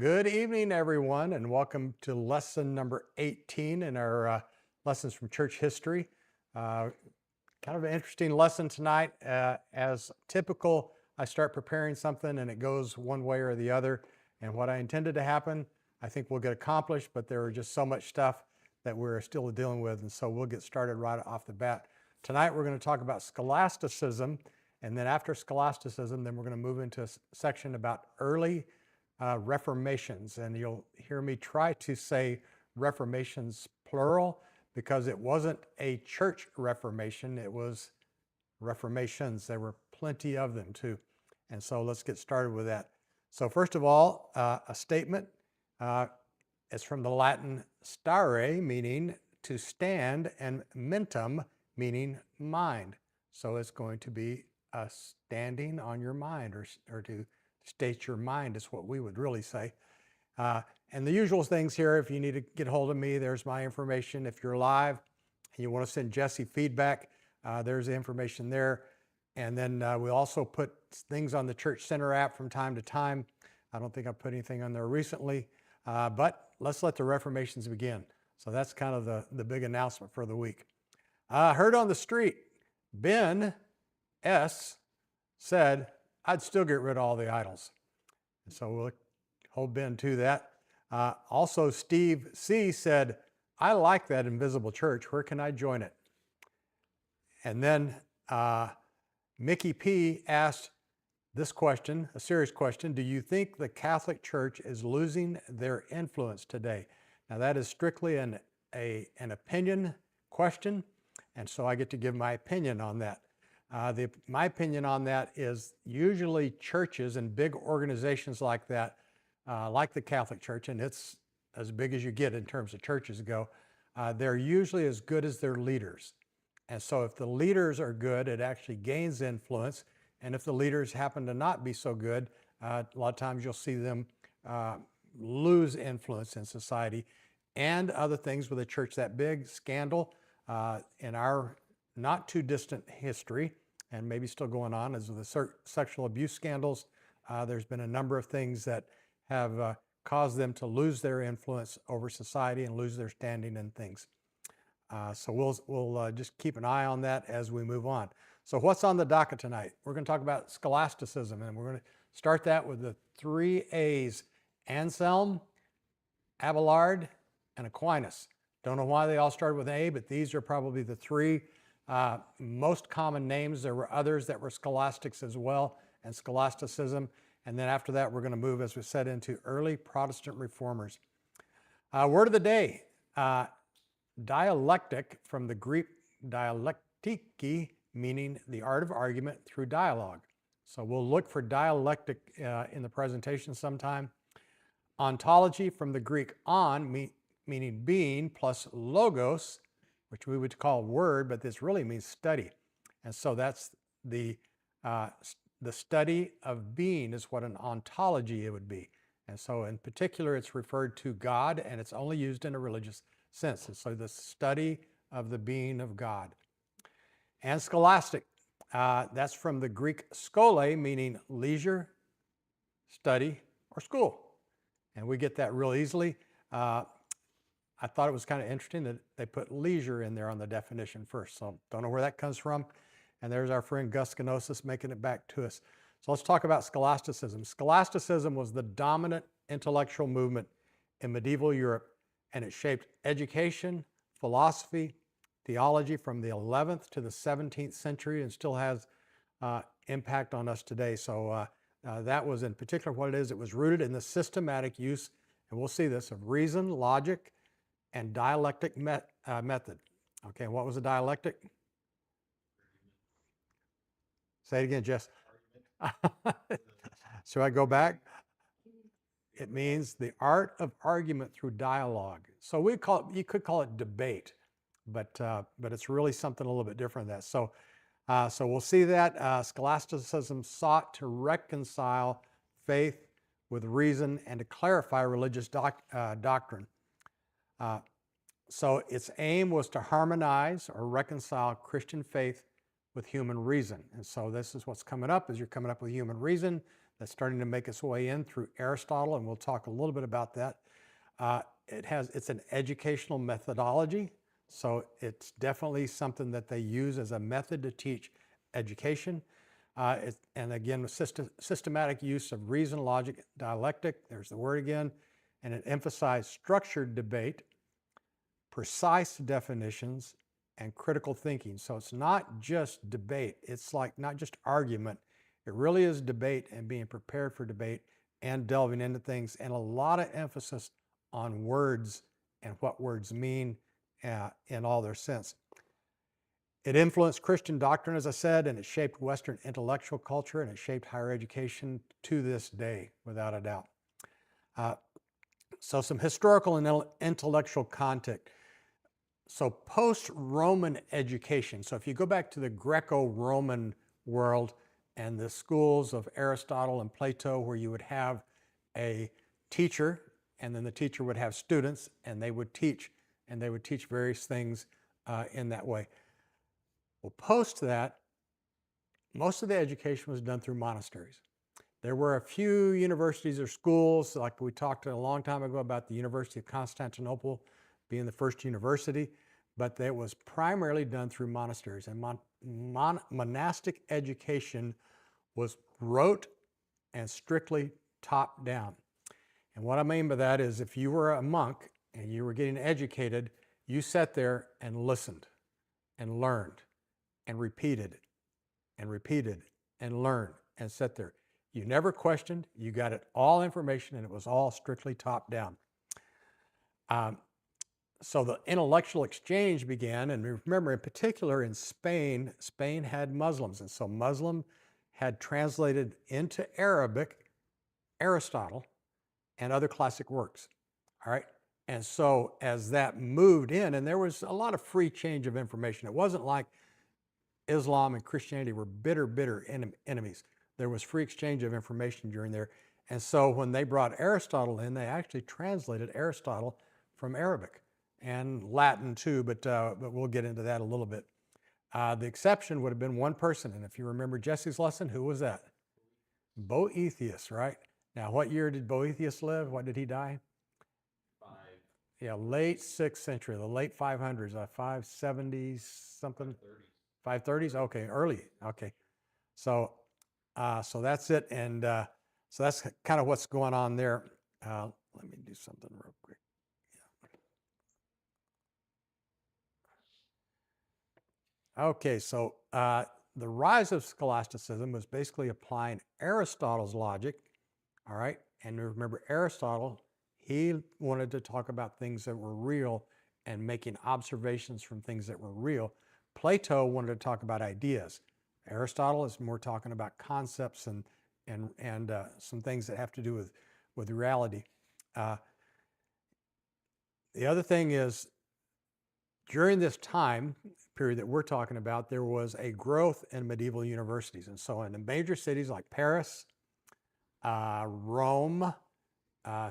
Good evening, everyone, and welcome to lesson number 18 in our lessons from church history. Kind of an interesting lesson tonight. As typical, I start preparing something and it goes one way or the other. And what I intended to happen, I think will get accomplished, but there are just so much stuff that we're still dealing with. And so we'll get started right off the bat. Tonight, we're going to talk about scholasticism. And then after scholasticism, then we're going to move into a section about early Reformations, and you'll hear me try to say Reformations plural because it wasn't a church Reformation, it was Reformations. There were plenty of them too. And so let's get started with that. So first of all, a statement. It's from the Latin stare, meaning to stand, and mentum, meaning mind. So it's going to be a standing on your mind, or to state your mind is what we would really say. And the usual things here, if you need to get hold of me, there's my information. If you're live and you want to send Jesse feedback, there's the information there. And then we also put things on the Church Center app from time to time. I don't think I've put anything on there recently, but let's let the Reformations begin. So that's kind of the big announcement for the week. Heard on the street, Ben S. said, I'd still get rid of all the idols. And so we'll hold Ben to that. Also, Steve C. said, I like that invisible church. Where can I join it? And then Mickey P. asked this question, a serious question. Do you think the Catholic Church is losing their influence today? Now, that is strictly an opinion question. And so I get to give my opinion on that. My opinion on that is usually churches and big organizations like that, like the Catholic Church, and it's as big as you get in terms of churches go, they're usually as good as their leaders. And so if the leaders are good, it actually gains influence. And if the leaders happen to not be so good, a lot of times you'll see them lose influence in society. And other things with a church that big, scandal in our not too distant history, and maybe still going on, as with the sexual abuse scandals. There's been a number of things that have caused them to lose their influence over society and lose their standing in things. So we'll just keep an eye on that as we move on. So what's on the docket tonight? We're going to talk about scholasticism, and we're going to start that with the three A's: Anselm, Abelard, and Aquinas. Don't know why they all started with A, but these are probably the three most common names. There were others that were scholastics as well, and scholasticism. And then after that, we're going to move, as we said, into early Protestant reformers. Word of the day, dialectic, from the Greek dialektiki, meaning the art of argument through dialogue. So we'll look for dialectic in the presentation sometime. Ontology, from the Greek on, meaning being, plus logos, which we would call word, but this really means study. And so that's the study of being is what an ontology it would be. And so in particular, it's referred to God, and it's only used in a religious sense. And so the study of the being of God. And scholastic, that's from the Greek schole, meaning leisure, study, or school. And we get that real easily. I thought it was kind of interesting that they put leisure in there on the definition first. So don't know where that comes from. And there's our friend Gus Gnosis making it back to us. So let's talk about scholasticism. Scholasticism was the dominant intellectual movement in medieval Europe, and it shaped education, philosophy, theology from the 11th to the 17th century, and still has impact on us today. So that was in particular what it is. It was rooted in the systematic use, and we'll see this, of reason, logic, and dialectic method. Okay, what was a dialectic? Say it again, Jess. So I go back. It means the art of argument through dialogue. So you could call it debate, but it's really something a little bit different than that. So we'll see that scholasticism sought to reconcile faith with reason and to clarify religious doctrine. So its aim was to harmonize or reconcile Christian faith with human reason. And so this is what's coming up, is you're coming up with human reason. that's starting to make its way in through Aristotle, and we'll talk a little bit about that. It's an educational methodology, so it's definitely something that they use as a method to teach education. And again, systematic use of reason, logic, dialectic, there's the word again, and it emphasized structured debate, precise definitions, and critical thinking. So it's not just debate. It's like not just argument. It really is debate and being prepared for debate and delving into things, and a lot of emphasis on words and what words mean in all their sense. It influenced Christian doctrine, as I said, and it shaped Western intellectual culture, and it shaped higher education to this day, without a doubt. So some historical and intellectual context. So post-Roman education, so if you go back to the Greco-Roman world and the schools of Aristotle and Plato, where you would have a teacher, and then the teacher would have students, and they would teach various things in that way. Well, post that, most of the education was done through monasteries. There were a few universities or schools, like we talked a long time ago about the University of Constantinople being the first university, but that was primarily done through monasteries. And monastic education was rote and strictly top down. And what I mean by that is if you were a monk and you were getting educated, you sat there and listened and learned and repeated and repeated and learned and sat there. You never questioned, you got it all information, and it was all strictly top down. So the intellectual exchange began, and remember in particular in Spain, Spain had Muslims, and so Muslim had translated into Arabic Aristotle and other classic works, all right? And so as that moved in, and there was a lot of free change of information. It wasn't like Islam and Christianity were bitter enemies. There was free exchange of information during there. And so when they brought Aristotle in, they actually translated Aristotle from Arabic and Latin too, but we'll get into that a little bit. The exception would have been one person, and if you remember Jesse's lesson, who was that? Boethius, right? Now, what year did Boethius live? What did he die? Yeah, late 6th century, the late 500s, 570s, something? 530s? Okay, early, okay. So that's it, and so that's kind of what's going on there. Let me do something real quick. Okay, so the rise of scholasticism was basically applying Aristotle's logic, all right? And remember, Aristotle, he wanted to talk about things that were real and making observations from things that were real. Plato wanted to talk about ideas. Aristotle is more talking about concepts and some things that have to do with reality. The other thing is, during this time period that we're talking about, there was a growth in medieval universities. And so in the major cities like Paris, Rome,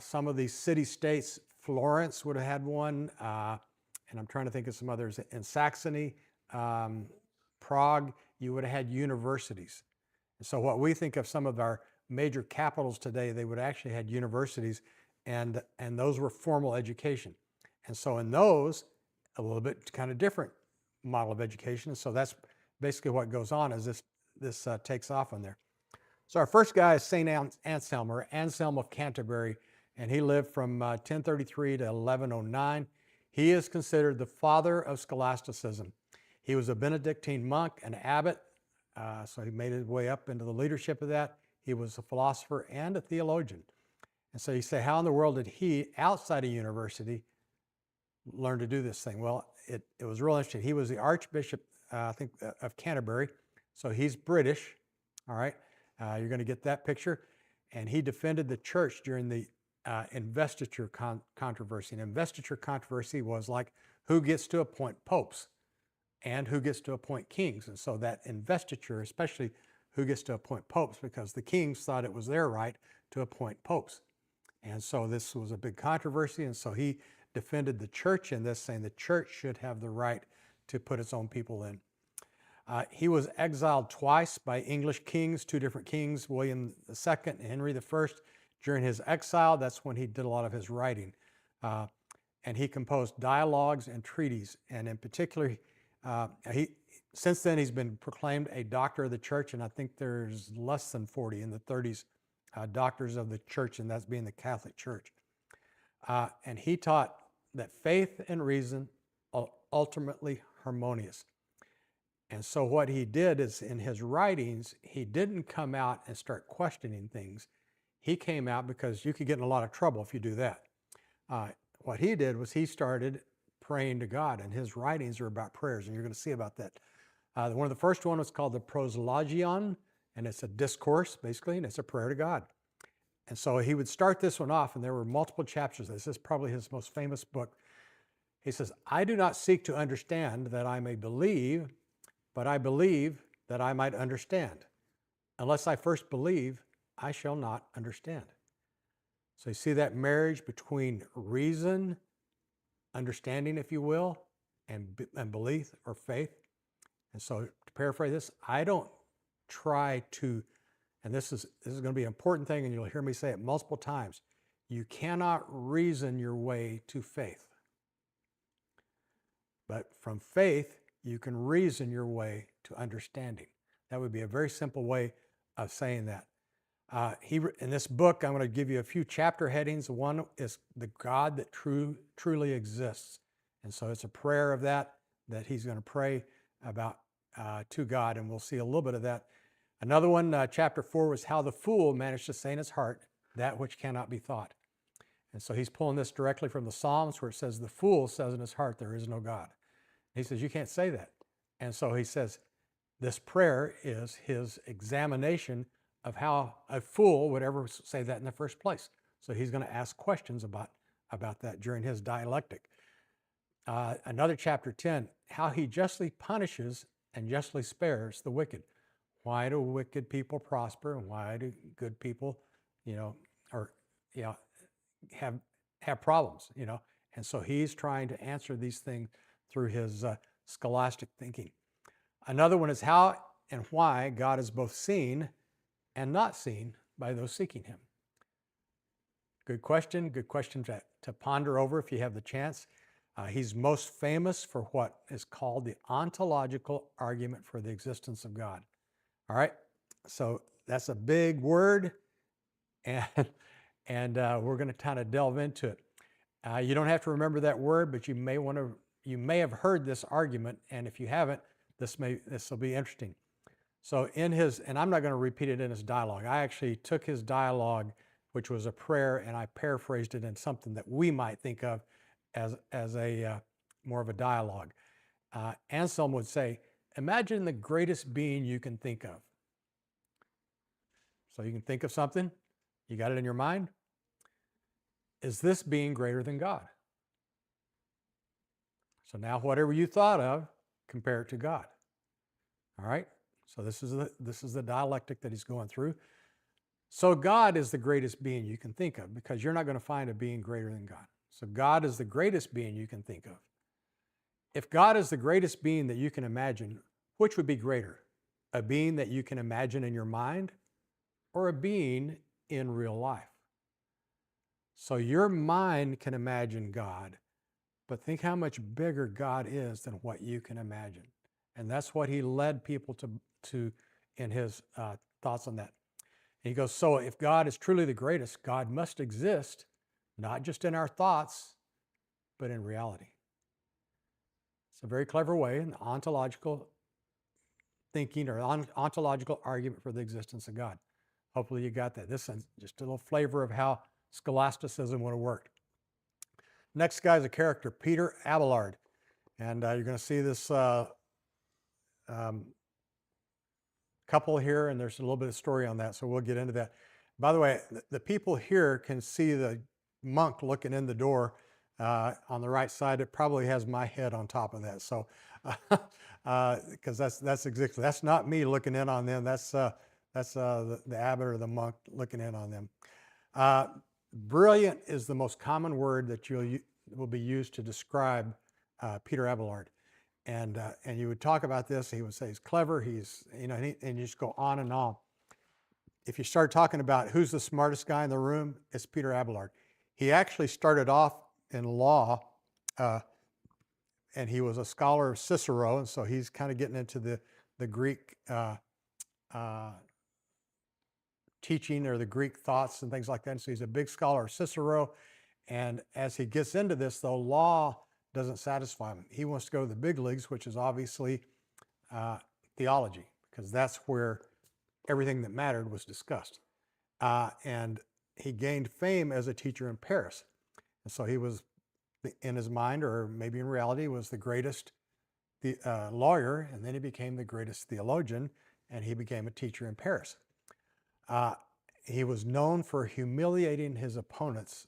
some of these city-states, Florence would have had one, and I'm trying to think of some others. In Saxony, Prague, you would have had universities. And so what we think of some of our major capitals today, they would actually had universities, and those were formal education. And so in those, a little bit kind of different model of education. So that's basically what goes on as this takes off on there. So our first guy is St. Anselm, or Anselm of Canterbury, and he lived from 1033 to 1109. He is considered the father of scholasticism. He was a Benedictine monk, an abbot, so he made his way up into the leadership of that. He was a philosopher and a theologian. And so you say, how in the world did he, outside of university, learn to do this thing? Well, it was real interesting. He was the Archbishop, I think, of Canterbury. So he's British, all right? You're going to get that picture. And he defended the church during the investiture controversy. And investiture controversy was like who gets to appoint popes and who gets to appoint kings. And so that investiture, especially who gets to appoint popes, because the kings thought it was their right to appoint popes. And so this was a big controversy. And so he defended the church in this, saying the church should have the right to put its own people in. He was exiled twice by English kings, two different kings, William II and Henry I. During his exile, that's when he did a lot of his writing. And he composed dialogues and treatises. And in particular, since then he's been proclaimed a doctor of the church, and I think there's less than 40 in the 30s doctors of the church, and that's being the Catholic Church. And he taught that faith and reason are ultimately harmonious. And so what he did is, in his writings, he didn't come out and start questioning things. He came out because you could get in a lot of trouble if you do that. What he did was he started praying to God, and his writings are about prayers, and you're going to see about that. One of the first one was called the Proslogion, and it's a discourse, basically, and it's a prayer to God. And so he would start this one off, and there were multiple chapters. This is probably his most famous book. He says, I do not seek to understand that I may believe, but I believe that I might understand. Unless I first believe, I shall not understand. So you see that marriage between reason, understanding, if you will, and belief or faith. And so to paraphrase this, I don't try to, and this is going to be an important thing, and you'll hear me say it multiple times, you cannot reason your way to faith. But from faith, you can reason your way to understanding. That would be a very simple way of saying that. In this book, I'm going to give you a few chapter headings. One is the God that truly exists. And so it's a prayer of that he's going to pray about to God, and we'll see a little bit of that. Another one, chapter 4, was how the fool managed to say in his heart that which cannot be thought. And so he's pulling this directly from the Psalms, where it says, the fool says in his heart, there is no God. He says, you can't say that. And so he says, this prayer is his examination of how a fool would ever say that in the first place. So he's going to ask questions about that during his dialectic. Another chapter 10, how he justly punishes and justly spares the wicked. Why do wicked people prosper, and why do good people, have problems, And so he's trying to answer these things through his scholastic thinking. Another one is how and why God is both seen and not seen by those seeking him. Good question to ponder over if you have the chance. He's most famous for what is called the ontological argument for the existence of God. All right, so that's a big word, and we're going to kind of delve into it. You don't have to remember that word, but you may have heard this argument, and if you haven't, this will be interesting. So and I'm not going to repeat it in his dialogue. I actually took his dialogue, which was a prayer, and I paraphrased it in something that we might think of as a more of a dialogue. Anselm would say, imagine the greatest being you can think of. So you can think of something, you got it in your mind. Is this being greater than God? So now whatever you thought of, compare it to God. All right? So this is the dialectic that he's going through. So God is the greatest being you can think of, because you're not going to find a being greater than God. So God is the greatest being you can think of. If God is the greatest being that you can imagine, which would be greater? A being that you can imagine in your mind, or a being in real life? So your mind can imagine God, but think how much bigger God is than what you can imagine. And that's what he led people to in his thoughts on that. And he goes, so if God is truly the greatest, God must exist, not just in our thoughts, but in reality. It's a very clever way, an ontological thinking or ontological argument for the existence of God. Hopefully you got that. This is just a little flavor of how scholasticism would have worked. Next guy is a character, Peter Abelard. And you're going to see this couple here, and there's a little bit of story on that, so we'll get into that. By the way, the people here can see the monk looking in the door on the right side. It probably has my head on top of that. So, because that's not me looking in on them. That's the abbot or the monk looking in on them. Brilliant is the most common word that will be used to describe Peter Abelard. And you would talk about this. He would say he's clever. He's, and you just go on and on. If you start talking about who's the smartest guy in the room, it's Peter Abelard. He actually started off in law, and he was a scholar of Cicero, and so he's kind of getting into the Greek teaching or the Greek thoughts and things like that. And so he's a big scholar of Cicero. And as he gets into this, though, law doesn't satisfy him. He wants to go to the big leagues, which is obviously theology, because that's where everything that mattered was discussed. And he gained fame as a teacher in Paris. And so he was, in his mind, or maybe in reality, was the greatest lawyer, and then he became the greatest theologian, and he became a teacher in Paris. He was known for humiliating his opponents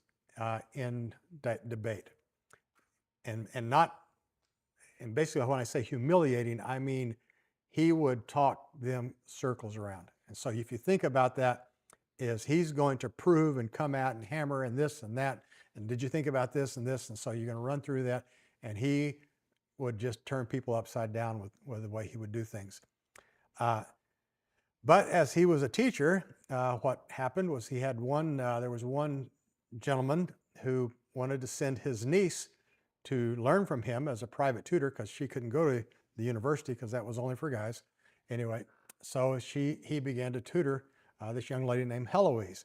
in debate. And basically when I say humiliating, I mean he would talk them circles around. And so if you think about that, is he's going to prove and come out and hammer and this and that, and did you think about this and this? And so you're going to run through that, and he would just turn people upside down with the way he would do things. But as he was a teacher, what happened was he had there was one gentleman who wanted to send his niece to learn from him as a private tutor, because she couldn't go to the university because that was only for guys. Anyway, so he began to tutor this young lady named Heloise.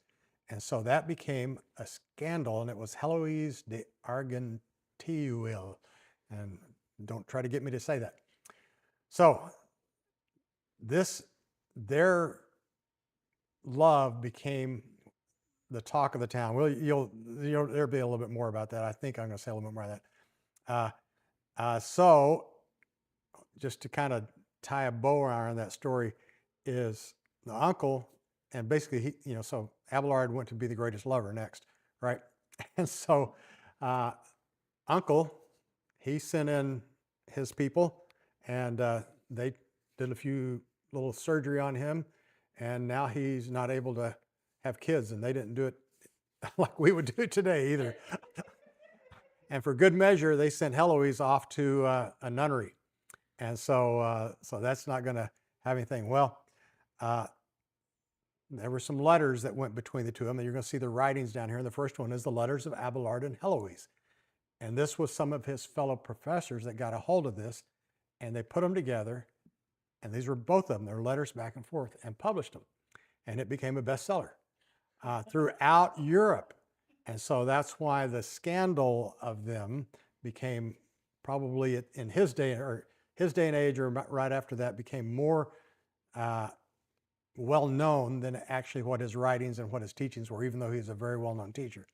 And so that became a scandal, and it was Heloise de Argenteuil. And don't try to get me to say that. So their love became the talk of the town. Well, there'll be a little bit more about that. I think I'm going to say a little bit more of that. So just to kind of tie a bow around that story, is the uncle, and basically so Abelard went to be the greatest lover next, right? And so uncle, he sent in his people, and they did a few little surgery on him, and now he's not able to have kids, and they didn't do it like we would do it today either. And for good measure, they sent Heloise off to a nunnery. And so that's not going to have anything. Well, there were some letters that went between the two of them, and you're going to see the writings down here. And the first one is the letters of Abelard and Heloise. And this was some of his fellow professors that got a hold of this, and they put them together. And these were both of them, their letters back and forth, and published them. And it became a bestseller throughout Europe. And so that's why the scandal of them became probably in his day and age, or right after that, became more well known than actually what his writings and what his teachings were, even though he's a very well-known teacher.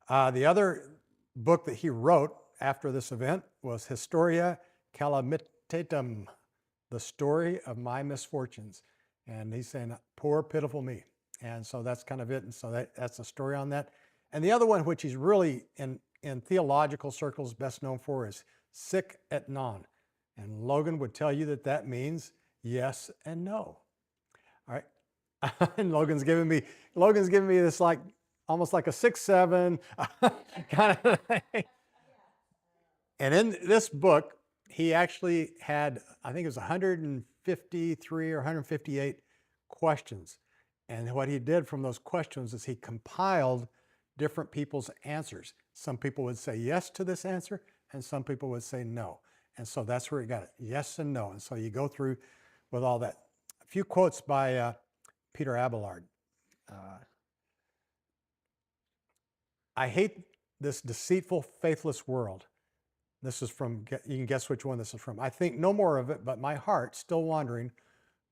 The other book that he wrote after this event was Historia Calamitatum, the story of my misfortunes. And he's saying, poor, pitiful me. And so that's kind of it. And so that's the story on that. And the other one, which he's really in theological circles best known for, is sic et non. And Logan would tell you that means yes and no. All right. And Logan's giving me this like almost like a 6-7 kind of thing. And in this book, he actually had, I think it was 153 or 158 questions. And what he did from those questions is he compiled different people's answers. Some people would say yes to this answer, and some people would say no. And so that's where he got it, yes and no. And so you go through with all that. A few quotes by Peter Abelard. I hate this deceitful, faithless world. This is from, you can guess which one this is from. I think no more of it, but my heart, still wandering,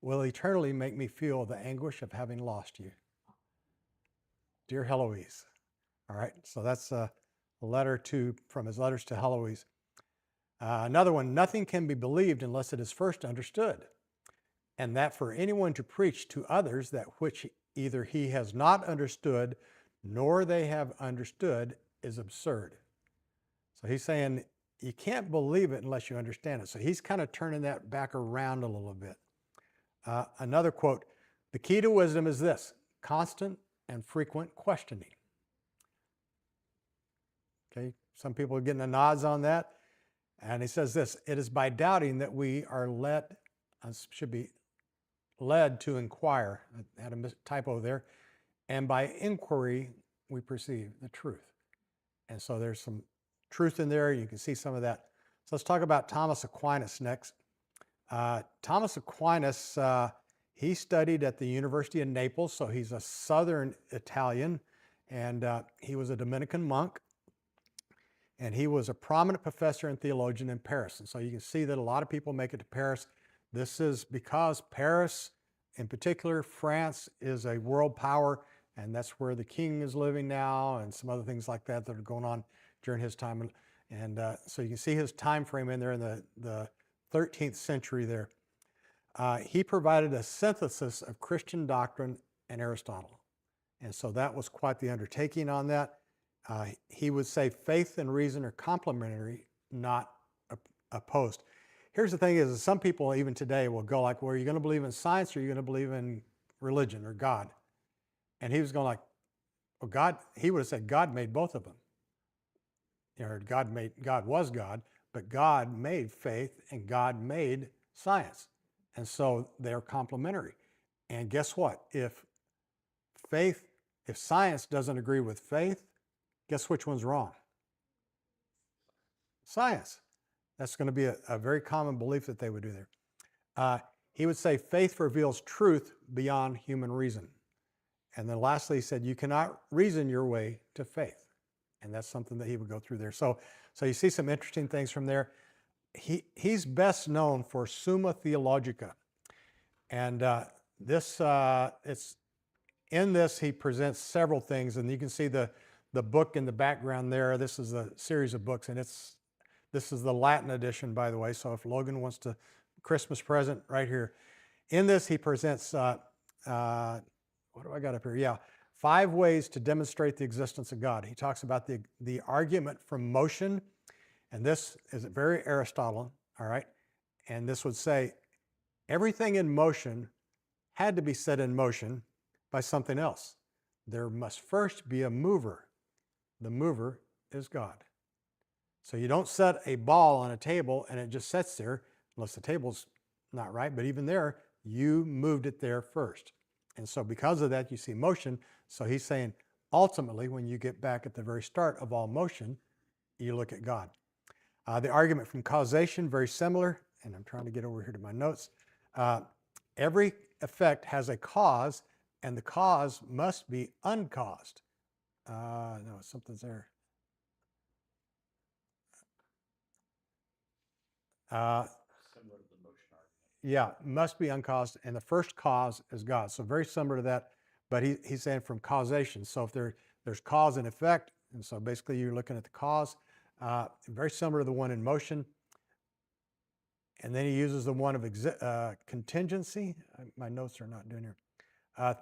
will eternally make me feel the anguish of having lost you. Dear Heloise. All right, so that's a letter from his letters to Heloise. Another one, nothing can be believed unless it is first understood, and that for anyone to preach to others that which either he has not understood nor they have understood is absurd. So he's saying you can't believe it unless you understand it. So he's kind of turning that back around a little bit. Another quote, the key to wisdom is this, constant and frequent questioning. Okay, some people are getting the nods on that. And he says this, it is by doubting that we are should be led to inquire. I had a typo there. And by inquiry, we perceive the truth. And so there's some truth in there. You can see some of that. So let's talk about Thomas Aquinas next. Thomas Aquinas, he studied at the University of Naples, so he's a Southern Italian, and he was a Dominican monk, and he was a prominent professor and theologian in Paris. And so you can see that a lot of people make it to Paris. This is because Paris, in particular, France, is a world power, and that's where the king is living now, and some other things like that that are going on during his time. And so you can see his time frame in there in the 13th century there. He provided a synthesis of Christian doctrine and Aristotle. And so that was quite the undertaking on that. He would say faith and reason are complementary, not opposed. Here's the thing is some people even today will go like, well, are you going to believe in science or are you going to believe in religion or God? And he was going like, well, God, he would have said God made both of them. Or God was God, but God made faith and God made science. And so they're complementary. And guess what? If science doesn't agree with faith, guess which one's wrong? Science. That's going to be a very common belief that they would do there. He would say faith reveals truth beyond human reason. And then lastly, he said, you cannot reason your way to faith. And that's something that he would go through there. So you see some interesting things from there. He's best known for Summa Theologica. And it's in this, he presents several things. And you can see the book in the background there. This is a series of books. And this is the Latin edition, by the way. So if Logan wants to, Christmas present right here. In this, he presents, what do I got up here? Yeah. 5 ways to demonstrate the existence of God. He talks about the argument from motion, and this is very Aristotelian, all right? And this would say everything in motion had to be set in motion by something else. There must first be a mover. The mover is God. So you don't set a ball on a table and it just sits there unless the table's not right, but even there, you moved it there first. And so because of that, you see motion. So he's saying, ultimately, when you get back at the very start of all motion, you look at God. The argument from causation, very similar. And I'm trying to get over here to my notes. Every effect has a cause, and the cause must be uncaused. No, something's there. Similar to the motion argument. Yeah, must be uncaused, and the first cause is God. So very similar to that. But he's saying from causation. So if there's cause and effect, and so basically you're looking at the cause, very similar to the one in motion. And then he uses the one of contingency. My notes are not doing here.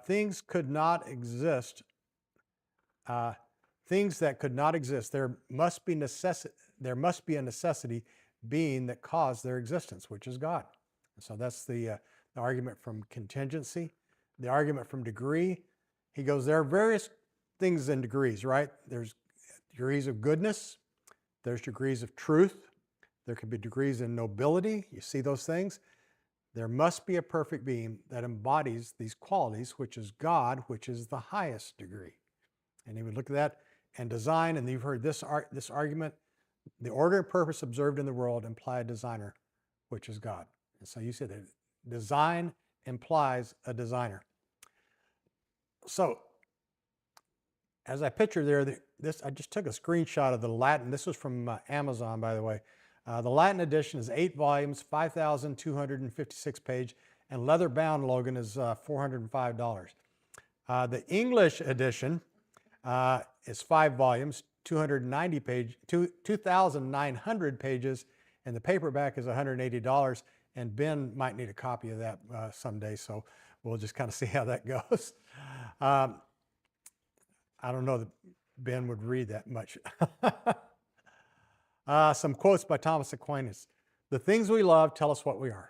Things could not exist. Things that could not exist. There must be a necessity being that caused their existence, which is God. So that's the argument from contingency. The argument from degree, he goes, there are various things in degrees, right? There's degrees of goodness. There's degrees of truth. There could be degrees in nobility. You see those things. There must be a perfect being that embodies these qualities, which is God, which is the highest degree. And he would look at that and design, and you've heard this argument, the order and purpose observed in the world imply a designer, which is God. And so you see that design implies a designer. So, as I picture there, I just took a screenshot of the Latin. This was from Amazon, by the way. The Latin edition is 8 volumes, 5,256 page, and leather-bound, Logan, is $405. The English edition is 5 volumes, 2,900 pages, and the paperback is $180. And Ben might need a copy of that someday, so we'll just kind of see how that goes. I don't know that Ben would read that much. Some quotes by Thomas Aquinas. The things we love tell us what we are.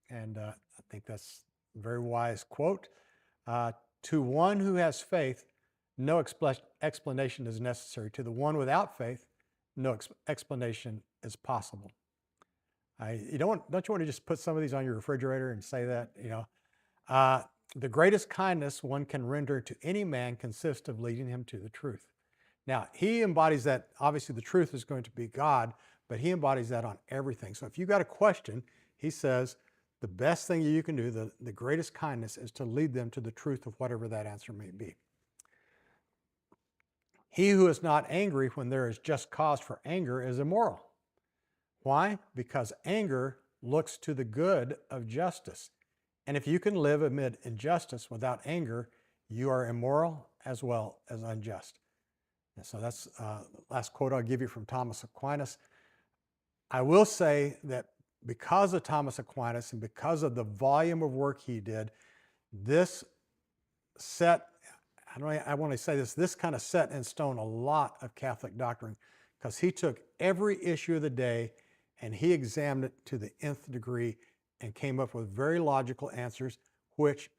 And I think that's a very wise quote. To one who has faith, no explanation is necessary. To the one without faith, no explanation is possible. Don't you want to just put some of these on your refrigerator and say that, the greatest kindness one can render to any man consists of leading him to the truth. Now, he embodies that. Obviously, the truth is going to be God, but he embodies that on everything. So if you've got a question, he says, the best thing you can do, the greatest kindness, is to lead them to the truth of whatever that answer may be. He who is not angry when there is just cause for anger is immoral. Why? Because anger looks to the good of justice. And if you can live amid injustice without anger, you are immoral as well as unjust. And so that's the last quote I'll give you from Thomas Aquinas. I will say that because of Thomas Aquinas and because of the volume of work he did, this set, I want to say this kind of set in stone a lot of Catholic doctrine, because he took every issue of the day and he examined it to the nth degree and came up with very logical answers, which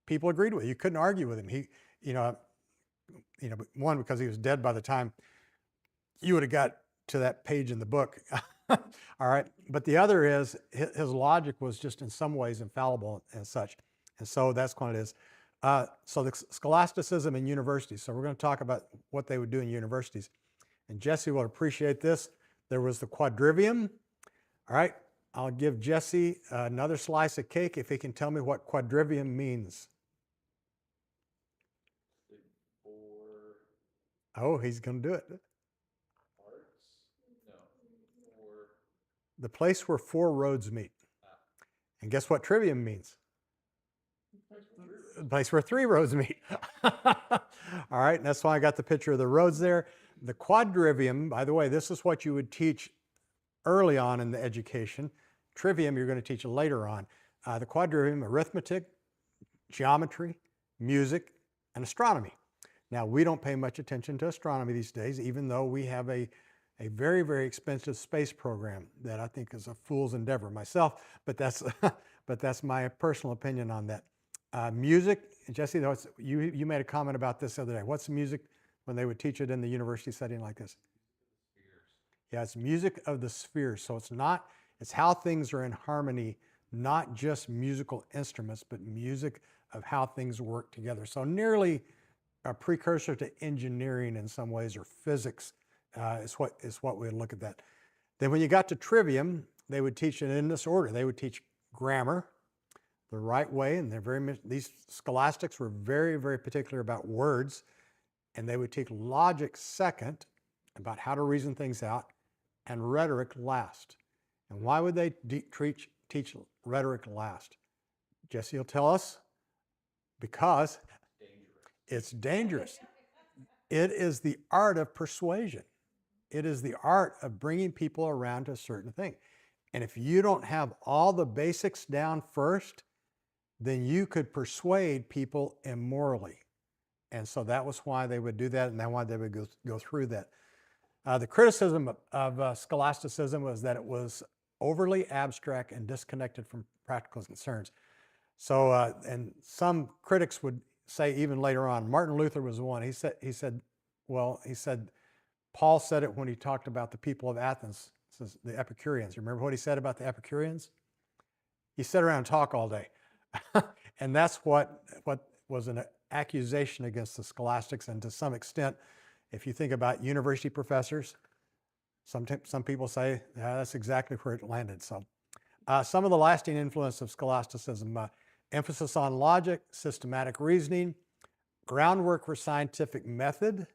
people agreed with. You couldn't argue with him. He, one, because he was dead by the time you would have got to that page in the book. All right. But the other is his logic was just in some ways infallible and such. And so that's what it is. So the scholasticism in universities. So we're going to talk about what they would do in universities. And Jesse will appreciate this. There was the quadrivium. All right. I'll give Jesse another slice of cake if he can tell me what quadrivium means. Oh, he's going to do it. The place where four roads meet. And guess what trivium means? The place where three roads meet. All right, and that's why I got the picture of the roads there. The quadrivium, by the way, this is what you would teach early on in the education. Trivium, you're going to teach later on. The quadrivium, arithmetic, geometry, music, and astronomy. Now, we don't pay much attention to astronomy these days, even though we have a very, very expensive space program that I think is a fool's endeavor myself, but that's my personal opinion on that. Music, Jesse, you made a comment about this the other day. What's music when they would teach it in the university setting like this? Yeah, it's music of the spheres. So it's how things are in harmony, not just musical instruments, but music of how things work together. So nearly a precursor to engineering in some ways, or physics is what we would look at that. Then when you got to trivium, they would teach it in this order. They would teach grammar the right way, and these scholastics were very, very particular about words, and they would teach logic second, about how to reason things out, and rhetoric last. And why would they teach rhetoric last? Jesse will tell us. Because it's dangerous. It is the art of persuasion. It is the art of bringing people around to a certain thing. And if you don't have all the basics down first, then you could persuade people immorally. And so that was why they would do that, and that's why they would go through that. The criticism of scholasticism was that it was overly abstract and disconnected from practical concerns. So, and some critics would say even later on, Martin Luther was the one. He said, Paul said it when he talked about the people of Athens, the Epicureans. Remember what he said about the Epicureans? He sat around and talked all day. And that's what was an accusation against the scholastics. And to some extent, if you think about university professors, some people say, yeah, that's exactly where it landed. So some of the lasting influence of scholasticism, emphasis on logic, systematic reasoning, groundwork for scientific method.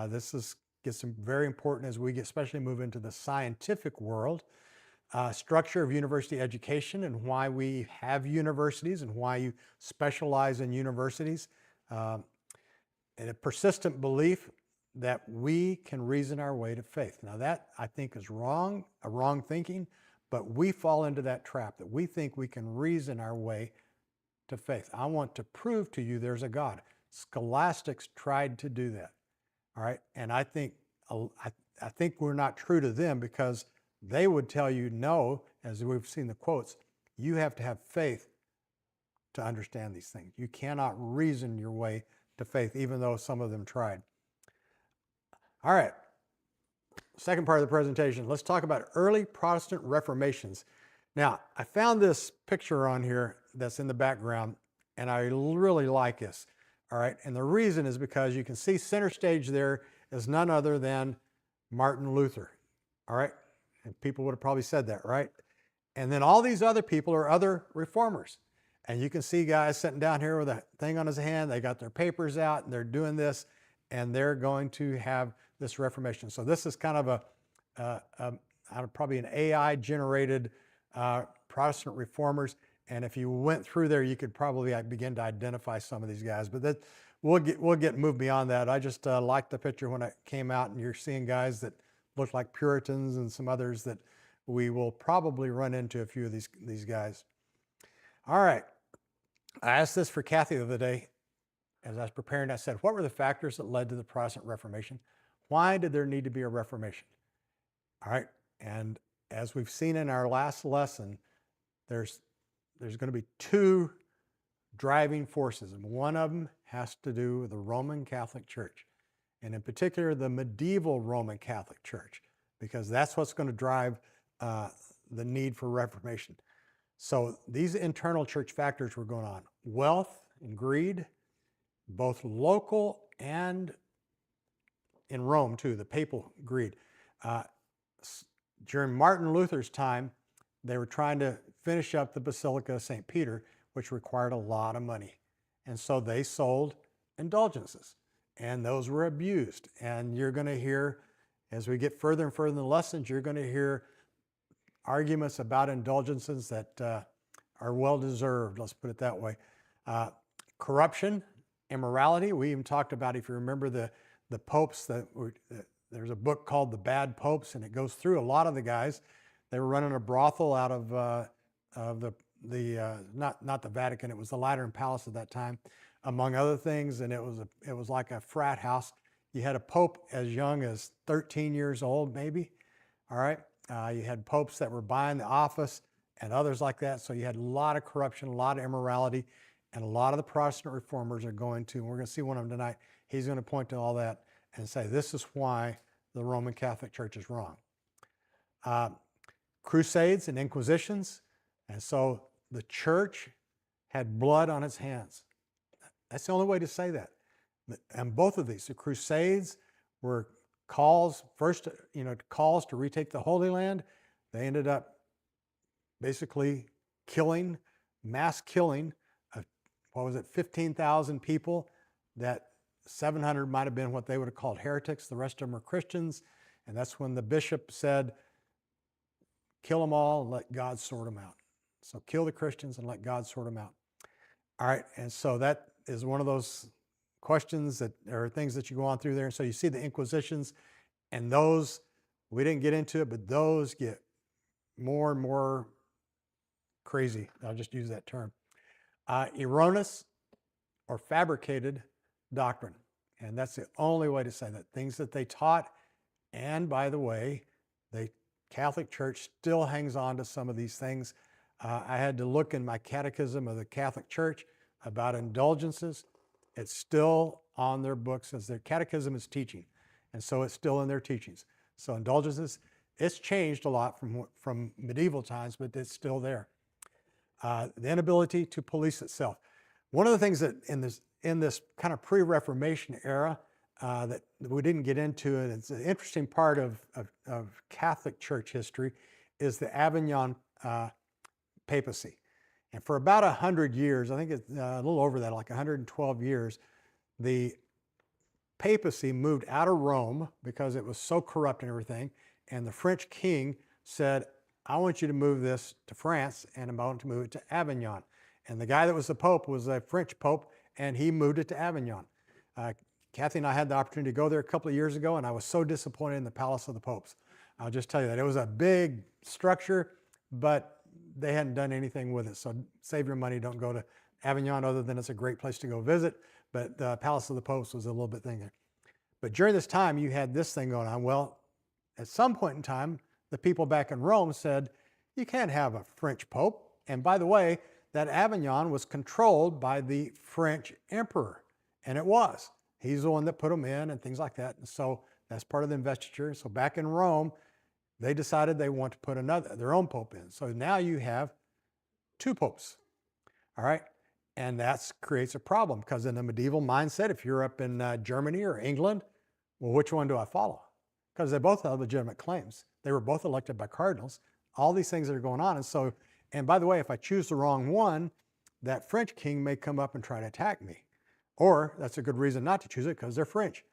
This gets very important as we especially move into the scientific world. Structure of university education and why we have universities and why you specialize in universities. And a persistent belief that we can reason our way to faith. Now that I think is wrong, a wrong thinking, but we fall into that trap that we think we can reason our way to faith. I want to prove to you there's a God. Scholastics tried to do that. All right. And I think we're not true to them, because they would tell you, no, as we've seen the quotes, you have to have faith to understand these things. You cannot reason your way to faith, even though some of them tried. All right. second part of the presentation, let's talk about early Protestant Reformations. Now, I found this picture on here that's in the background, and I really like this. All right, and the reason is because you can see center stage there is none other than Martin Luther. All right, and people would have probably said that, right? And then all these other people are other reformers. And you can see guys sitting down here with a thing on his hand. They got their papers out and they're doing this, and they're going to have this Reformation. So this is kind of probably an AI generated Protestant reformers. And if you went through there, you could probably begin to identify some of these guys. But we'll get moved beyond that. I just liked the picture when it came out, and you're seeing guys that look like Puritans and some others that we will probably run into a few of these guys. All right. I asked this for Kathy the other day as I was preparing. I said, what were the factors that led to the Protestant Reformation? Why did there need to be a Reformation? All right. And as we've seen in our last lesson, there's going to be two driving forces. And one of them has to do with the Roman Catholic Church, and in particular, the medieval Roman Catholic Church, because that's what's going to drive the need for Reformation. So these internal church factors were going on. Wealth and greed, both local and in Rome too, the papal greed. During Martin Luther's time, they were trying to finish up the Basilica of St. Peter, which required a lot of money. And so they sold indulgences, and those were abused. And you're going to hear, as we get further and further in the lessons, you're going to hear arguments about indulgences that are well-deserved, let's put it that way. Corruption, immorality. We even talked about, if you remember the popes, there's a book called The Bad Popes, and it goes through a lot of the guys. They were running a brothel out of not the Vatican, it was the Lateran Palace at that time, among other things, and it was like a frat house. You had a pope as young as 13 years old, maybe, all right? You had popes that were buying the office and others like that. So you had a lot of corruption, a lot of immorality, and a lot of the Protestant reformers are going to, and we're going to see one of them tonight, he's going to point to all that and say, this is why the Roman Catholic Church is wrong. Crusades and inquisitions. And so the church had blood on its hands. That's the only way to say that. And both of these, the Crusades were calls to retake the Holy Land. They ended up basically mass killing of, 15,000 people. That 700 might have been what they would have called heretics. The rest of them are Christians. And that's when the bishop said, kill them all and let God sort them out. So kill the Christians and let God sort them out. All right, and so that is one of those questions that are things that you go on through there. And so you see the Inquisitions, and those, we didn't get into it, but those get more and more crazy. I'll just use that term. Erroneous or fabricated doctrine. And that's the only way to say that. Things that they taught, and by the way, the Catholic Church still hangs on to some of these things. I had to look in my catechism of the Catholic Church about indulgences. It's still on their books as their catechism is teaching. And so it's still in their teachings. So indulgences, it's changed a lot from medieval times, but it's still there. The inability to police itself. One of the things that in this kind of pre-Reformation era that we didn't get into, and it's an interesting part of Catholic Church history, is the Avignon papacy. And for about 100 years, I think it's a little over that, like 112 years, the papacy moved out of Rome because it was so corrupt and everything. And the French king said, I want you to move this to France, and I want to move it to Avignon. And the guy that was the pope was a French pope, and he moved it to Avignon. Kathy and I had the opportunity to go there a couple of years ago, and I was so disappointed in the Palace of the Popes. I'll just tell you that. It was a big structure, but they hadn't done anything with it. So save your money, don't go to Avignon, other than it's a great place to go visit. But the Palace of the Popes was a little bit thing there. But during this time, you had this thing going on. Well, at some point in time, the people back in Rome said, you can't have a French pope. And by the way, that Avignon was controlled by the French emperor, and it was. He's the one that put them in and things like that. And so That's part of the investiture. So back in Rome, they decided they want to put their own pope in. So now you have two popes. All right. And that creates a problem because in the medieval mindset, if you're up in Germany or England, well, which one do I follow? Because they both have legitimate claims. They were both elected by cardinals. All these things that are going on. And so, and by the way, if I choose the wrong one, that French king may come up and try to attack me. Or that's a good reason not to choose it because they're French.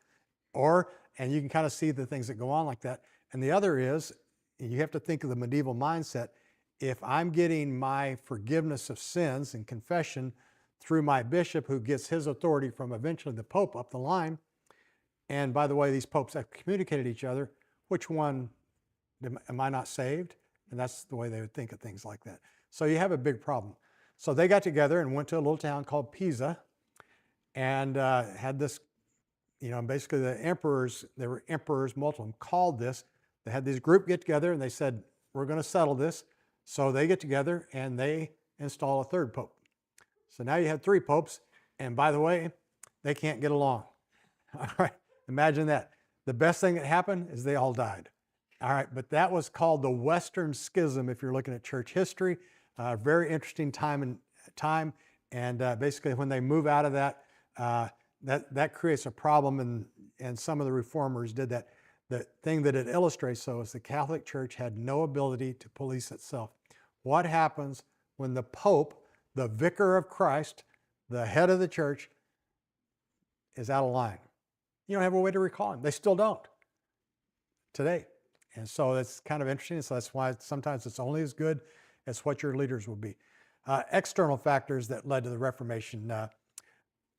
Or, and you can kind of see the things that go on like that. And the other is, you have to think of the medieval mindset. If I'm getting my forgiveness of sins and confession through my bishop, who gets his authority from eventually the Pope up the line, and by the way, these popes have communicated each other, which one am I not saved? And that's the way they would think of things like that. So you have a big problem. So they got together and went to a little town called Pisa and had this, basically the emperors, there were emperors, multiple of them, called this. They had this group get together and they said, we're going to settle this. So they get together and they install a third pope. So now you have three popes. And by the way, they can't get along. All right, imagine that. The best thing that happened is they all died. All right, but that was called the Western Schism if you're looking at church history. Very interesting time. And basically when they move out of that, that creates a problem, and some of the reformers did that. The thing that it illustrates, though, is the Catholic Church had no ability to police itself. What happens when the Pope, the vicar of Christ, the head of the church, is out of line? You don't have a way to recall him. They still don't today. And so that's kind of interesting. So that's why sometimes it's only as good as what your leaders will be. External factors that led to the Reformation.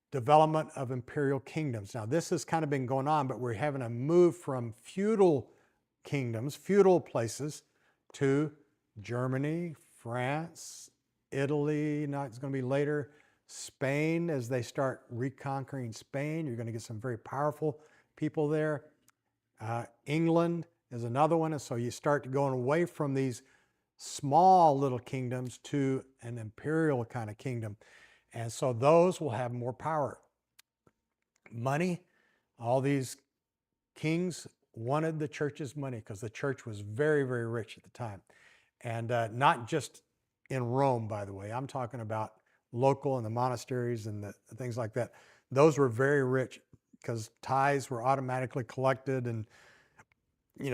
Development of imperial kingdoms. Now, this has kind of been going on, but we're having a move from feudal kingdoms, feudal places, to Germany, France, Italy, now it's going to be later, Spain. As they start reconquering Spain, you're going to get some very powerful people there. England is another one. And so you start going away from these small little kingdoms to an imperial kind of kingdom. And so those will have more power. Money, all these kings wanted the church's money because the church was very, very rich at the time. And not just in Rome, by the way. I'm talking about local and the monasteries and the things like that. Those were very rich because tithes were automatically collected and,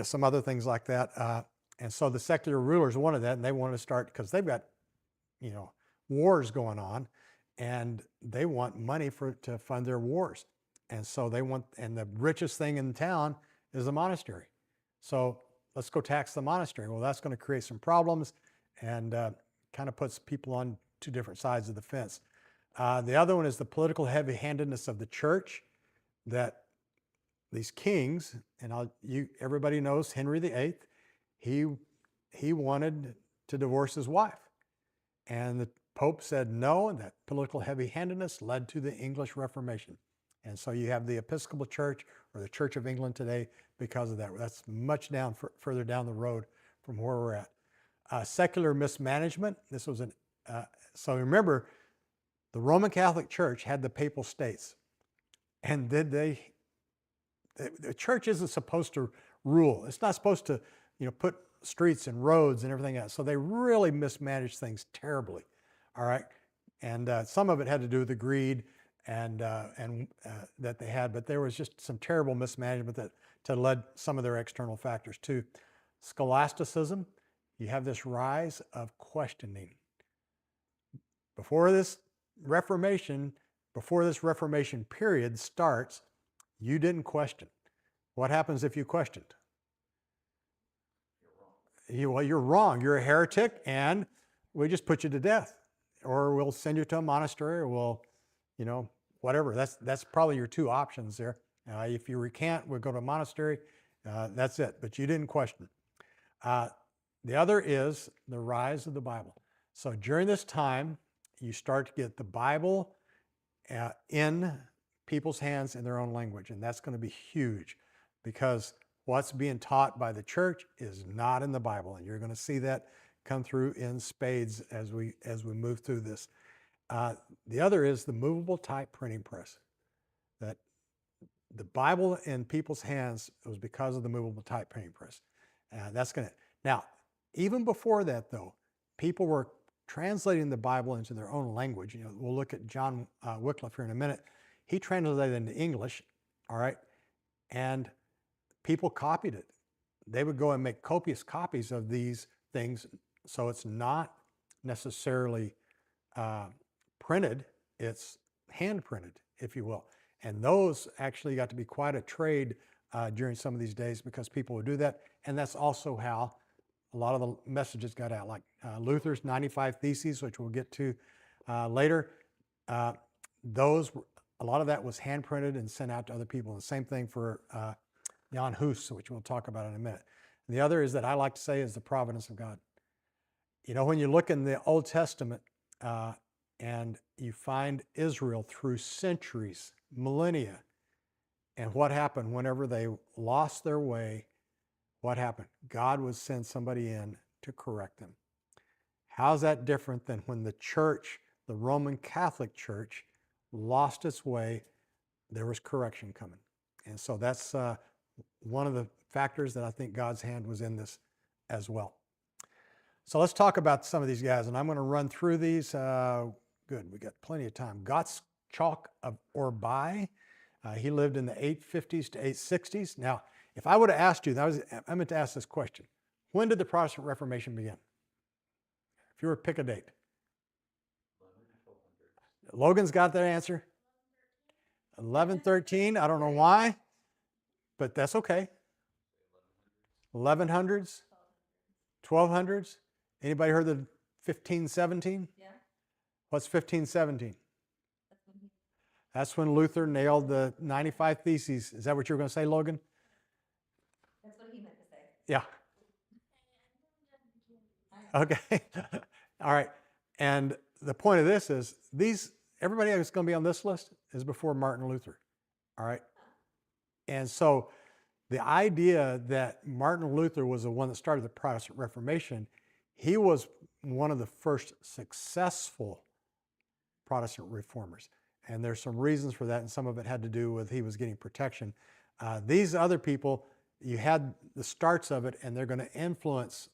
some other things like that. And so the secular rulers wanted that, and they wanted to start because they've got, wars going on. And they want money to fund their wars. And so and the richest thing in town is the monastery. So let's go tax the monastery. Well, that's going to create some problems and kind of puts people on two different sides of the fence. The other one is the political heavy-handedness of the church, that these kings, and everybody knows Henry VIII, he wanted to divorce his wife. And the Pope said no, and that political heavy-handedness led to the English Reformation. And so you have the Episcopal Church, or the Church of England today, because of that. That's much further down the road from where we're at. Secular mismanagement. This was so remember, the Roman Catholic Church had the Papal States. And the church isn't supposed to rule. It's not supposed to, put streets and roads and everything else. So they really mismanaged things terribly. All right, and some of it had to do with the greed and that they had, but there was just some terrible mismanagement that led some of their external factors too. Scholasticism, you have this rise of questioning. Before this Reformation period starts, you didn't question. What happens if you questioned? You're wrong. You're a heretic, and we just put you to death. Or we'll send you to a monastery, or we'll, whatever. That's probably your two options there. If you recant, we'll go to a monastery. That's it. But you didn't question. The other is the rise of the Bible. So during this time, you start to get the Bible in people's hands in their own language. And that's going to be huge because what's being taught by the church is not in the Bible. And you're going to see that come through in spades as we move through this. The other is the movable type printing press. That the Bible in people's hands, it was because of the movable type printing press. That's going to, now, even before that though, people were translating the Bible into their own language. You know, we'll look at John Wycliffe here in a minute. He translated it into English, all right? And people copied it. They would go and make copious copies of these things. So it's not necessarily printed, it's hand printed, if you will. And those actually got to be quite a trade during some of these days because people would do that. And that's also how a lot of the messages got out, like Luther's 95 Theses, which we'll get to later. A lot of that was hand printed and sent out to other people. And the same thing for Jan Hus, which we'll talk about in a minute. And the other is that I like to say is the providence of God. You know, when you look in the Old Testament and you find Israel through centuries, millennia, and what happened whenever they lost their way, what happened? God would send somebody in to correct them. How's that different than when the church, the Roman Catholic Church, lost its way? There was correction coming. And so that's one of the factors that I think God's hand was in this as well. So let's talk about some of these guys, and I'm going to run through these. Good, we got plenty of time. Gottschalk of Orbai. He lived in the 850s to 860s. Now, if I would have asked you, I meant to ask this question. When did the Protestant Reformation begin? If you were to pick a date. Logan's got that answer. 1113. I don't know why, but that's okay. 1100s, 1200s. Anybody heard of 1517? Yeah. What's 1517? That's when Luther nailed the 95 Theses. Is that what you were going to say, Logan? That's what he meant to say. Yeah. Okay. All right. And the point of this is everybody that's going to be on this list is before Martin Luther. All right. And so the idea that Martin Luther was the one that started the Protestant Reformation, he was one of the first successful Protestant reformers. And there's some reasons for that, and some of it had to do with he was getting protection. These other people, you had the starts of it, and they're going to influence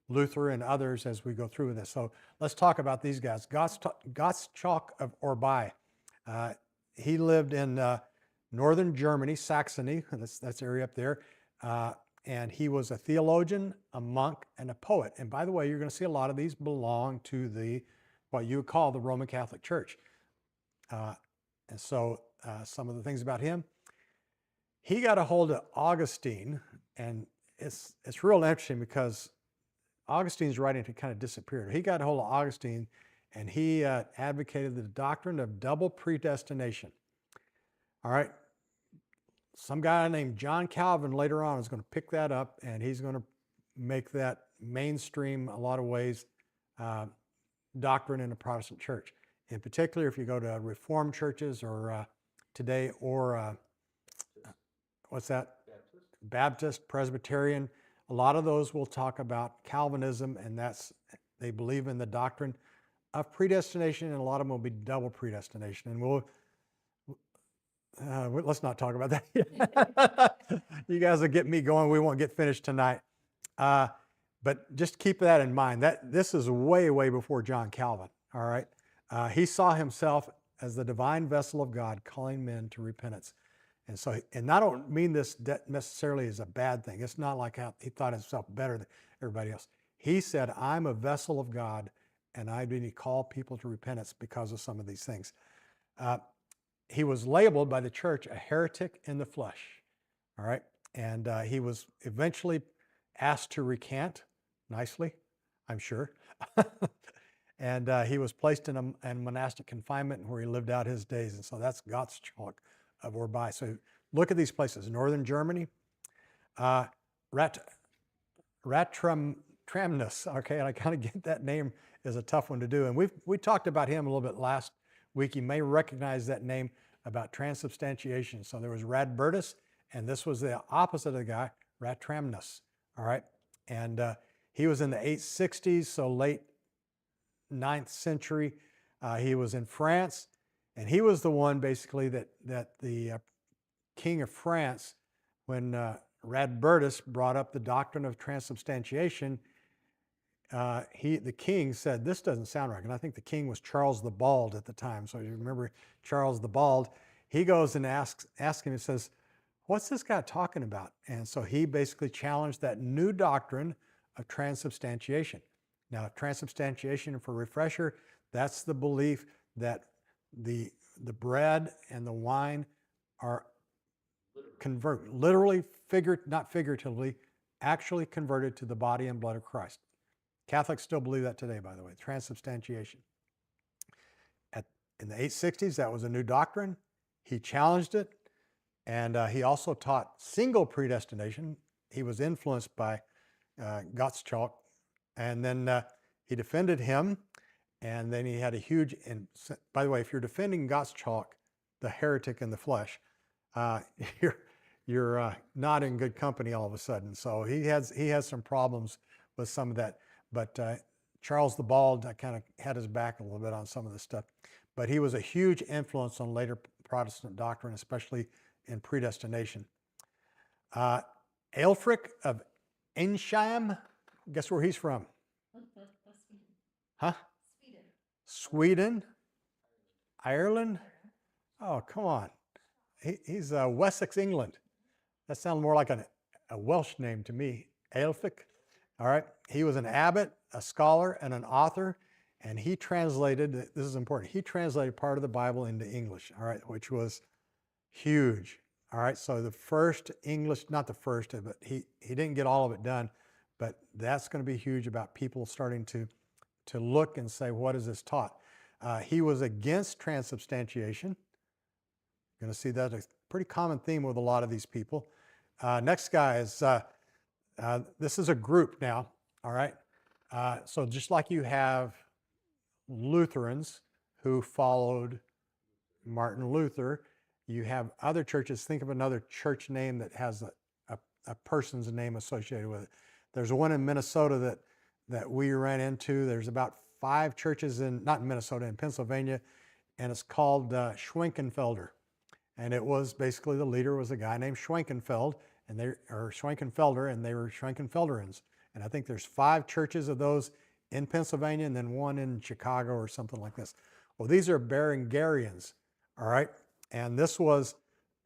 Luther and others as we go through this. So let's talk about these guys. Gottschalk of Orbai. He lived in northern Germany, Saxony, that's area up there. And he was a theologian, a monk, and a poet. And by the way, you're going to see a lot of these belong to what you would call the Roman Catholic Church. And so some of the things about him, he got a hold of Augustine, and it's real interesting because Augustine's writing had kind of disappeared. He got a hold of Augustine, and he advocated the doctrine of double predestination. All right. Some guy named John Calvin later on is going to pick that up, and he's going to make that mainstream a lot of ways doctrine in the Protestant church. In particular, if you go to Reformed churches or today, or what's that? Baptist, Presbyterian, a lot of those will talk about Calvinism, and they believe in the doctrine of predestination, and a lot of them will be double predestination. And let's not talk about that. You guys will get me going. We won't get finished tonight. But just keep that in mind. This is way, way before John Calvin. All right. He saw himself as the divine vessel of God calling men to repentance. And I don't mean this necessarily as a bad thing. It's not like how he thought himself better than everybody else. He said, I'm a vessel of God, and I need to call people to repentance because of some of these things. He was labeled by the church a heretic in the flesh. All right. And he was eventually asked to recant nicely, I'm sure. And he was placed in monastic confinement where he lived out his days. And so that's Gottschalk of Orbai. So look at these places. Northern Germany, Ratramnus. Okay, and I kind of get that name is a tough one to do. And we talked about him a little bit last week. You may recognize that name about transubstantiation. So there was Radbertus, and this was the opposite of the guy, Ratramnus. All right. And he was in the 860s, so late 9th century. He was in France, and he was the one basically that the king of France, when Radbertus brought up the doctrine of transubstantiation, the king said, this doesn't sound right. And I think the king was Charles the Bald at the time. So you remember Charles the Bald. He goes and asks him, he says, what's this guy talking about? And so he basically challenged that new doctrine of transubstantiation. Now, transubstantiation, for refresher, that's the belief that the bread and the wine are literally, not figuratively, actually converted to the body and blood of Christ. Catholics still believe that today, by the way, transubstantiation. In the 860s, that was a new doctrine. He challenged it, and he also taught single predestination. He was influenced by Gottschalk, and then he defended him, and then he had a huge, and by the way, if you're defending Gottschalk, the heretic in the flesh, you're not in good company all of a sudden. So he has some problems with some of that. But Charles the Bald kind of had his back a little bit on some of this stuff. But he was a huge influence on later Protestant doctrine, especially in predestination. Aelfric of Eynsham, guess where he's from? Huh? Sweden? Ireland? Oh, come on. He's Wessex, England. That sounds more like a Welsh name to me. Aelfric. All right. He was an abbot, a scholar, and an author. And he translated, this is important, he translated part of the Bible into English, all right, which was huge. All right. So the first English, not the first, but he didn't get all of it done. But that's going to be huge about people starting to look and say, what is this taught? He was against transubstantiation. You're going to see that a pretty common theme with a lot of these people. Next guy is, this is a group now, all right? So just like you have Lutherans who followed Martin Luther, you have other churches. Think of another church name that has a person's name associated with it. There's one in Minnesota that we ran into. There's about 5 churches not in Minnesota, in Pennsylvania, and it's called Schwenkenfelder. And it was basically, the leader was a guy named Schwenkenfelder, and they were Schwenkenfelderans. And I think there's 5 churches of those in Pennsylvania, and then one in Chicago or something like this. Well, these are Berengarians, all right? And this was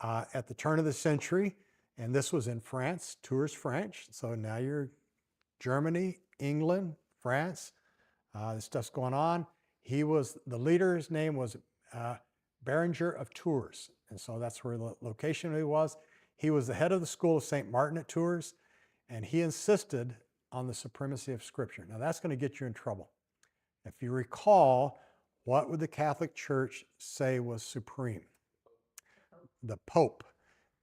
at the turn of the century, and this was in France, Tours, French. So now you're Germany, England, France. This stuff's going on. The leader's name was Berenger of Tours. And so that's where the location he was. He was the head of the school of St. Martin at Tours, and he insisted on the supremacy of Scripture. Now that's going to get you in trouble. If you recall, what would the Catholic Church say was supreme? The Pope.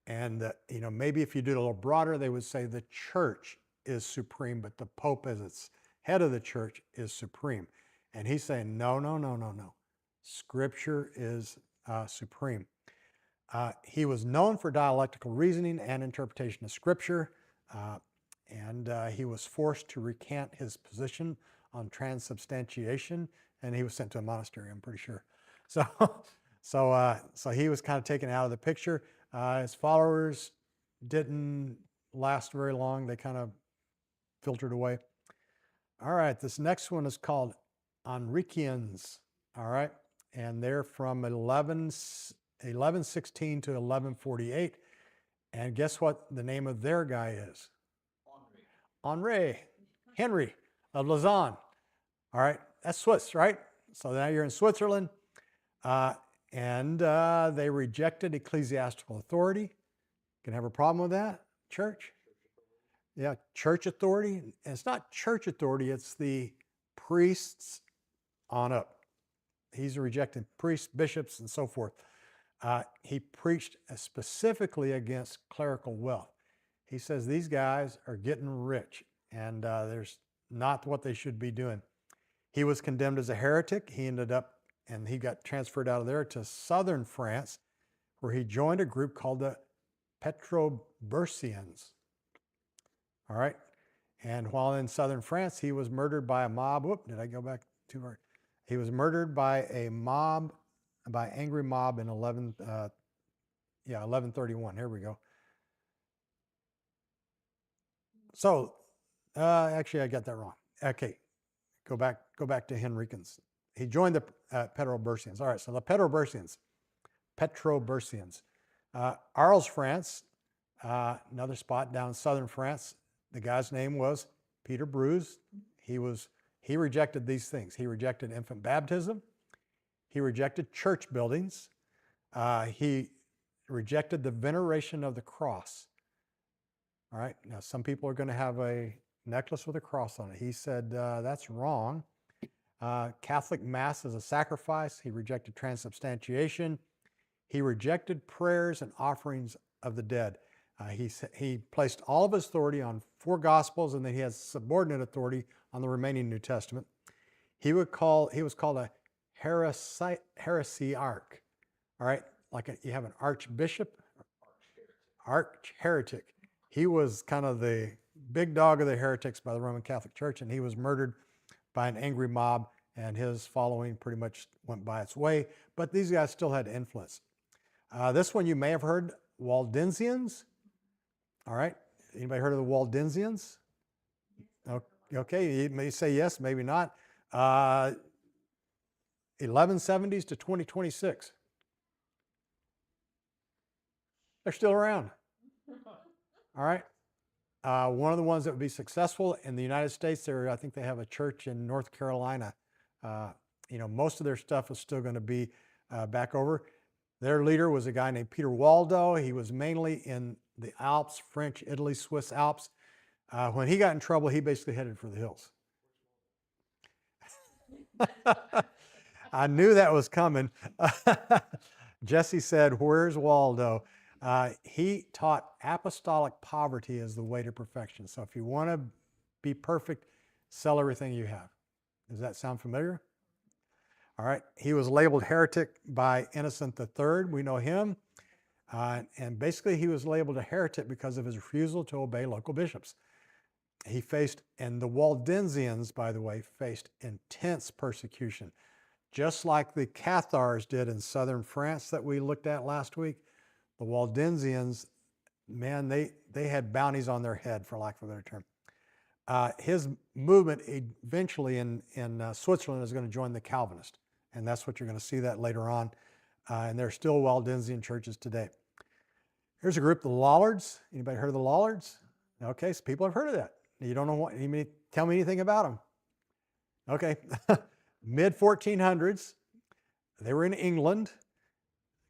And maybe if you did a little broader, they would say the Church is supreme, but the Pope as its head of the Church is supreme. And he's saying, no. Scripture is supreme. He was known for dialectical reasoning and interpretation of Scripture, and he was forced to recant his position on transubstantiation, and he was sent to a monastery, I'm pretty sure. So he was kind of taken out of the picture. His followers didn't last very long. They kind of filtered away. All right, this next one is called Enricians, all right? And they're from 1116 to 1148. And guess what the name of their guy is? Henry of Lausanne. All right, that's Swiss, right? So now you're in Switzerland. And they rejected ecclesiastical authority. Can have a problem with that, church? Yeah, church authority. And it's not church authority, it's the priests on up. He's rejecting priests, bishops, and so forth. He preached specifically against clerical wealth. He says these guys are getting rich, and there's not what they should be doing. He was condemned as a heretic. He ended up, and he got transferred out of there to southern France, where he joined a group called the Petrobursians. All right. And while in southern France, he was murdered by a mob. Whoop, did I go back too far? He was murdered by a mob, by angry mob in Yeah, 1131. Here we go. So, actually, I got that wrong. Okay, go back to Henricans. He joined the Petrobursians. All right, so the Petrobursians. Arles, France, another spot down in southern France. The guy's name was Peter Bruce. He rejected these things. He rejected infant baptism. He rejected church buildings. He rejected the veneration of the cross. All right, now some people are going to have a necklace with a cross on it. He said that's wrong. Catholic Mass as a sacrifice. He rejected transubstantiation. He rejected prayers and offerings of the dead. He placed all of his authority on 4 Gospels, and then he has subordinate authority on the remaining New Testament. He was called a heresiarch. All right, like you have an archbishop, arch heretic. He was kind of the big dog of the heretics by the Roman Catholic Church, and he was murdered by an angry mob, and his following pretty much went by its way. But these guys still had influence. This one you may have heard, Waldensians. All right, anybody heard of the Waldensians? Okay, you may say yes, maybe not. 1170s to 2026. They're still around. All right. One of the ones that would be successful in the United States, I think they have a church in North Carolina. Most of their stuff is still going to be back over. Their leader was a guy named Peter Waldo. He was mainly in the Alps, French, Italy, Swiss Alps. When he got in trouble, he basically headed for the hills. I knew that was coming. Jesse said, "Where's Waldo?" He taught apostolic poverty as the way to perfection. So if you want to be perfect, sell everything you have. Does that sound familiar? All right. He was labeled heretic by Innocent III. We know him. And basically he was labeled a heretic because of his refusal to obey local bishops. He faced, and the Waldensians, by the way, faced intense persecution, just like the Cathars did in southern France that we looked at last week. The Waldensians, man, they had bounties on their head, for lack of a better term. His movement eventually in Switzerland is going to join the Calvinists, and that's what you're going to see that later on. And there are still Waldensian churches today. Here's a group, the Lollards. Anybody heard of the Lollards? Okay, so people have heard of that. You don't know what, you mean, tell me anything about them. Okay, mid-1400s, they were in England.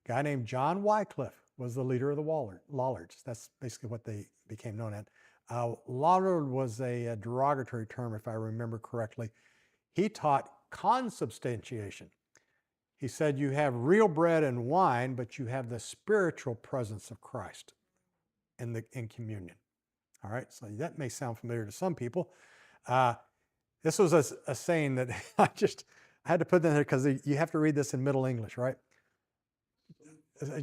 A guy named John Wycliffe was the leader of the Lollards. That's basically what they became known as. Lollard was a derogatory term, if I remember correctly. He taught consubstantiation. He said you have real bread and wine, but you have the spiritual presence of Christ in communion. All right, so that may sound familiar to some people. This was a saying that I had to put in there because you have to read this in Middle English, right?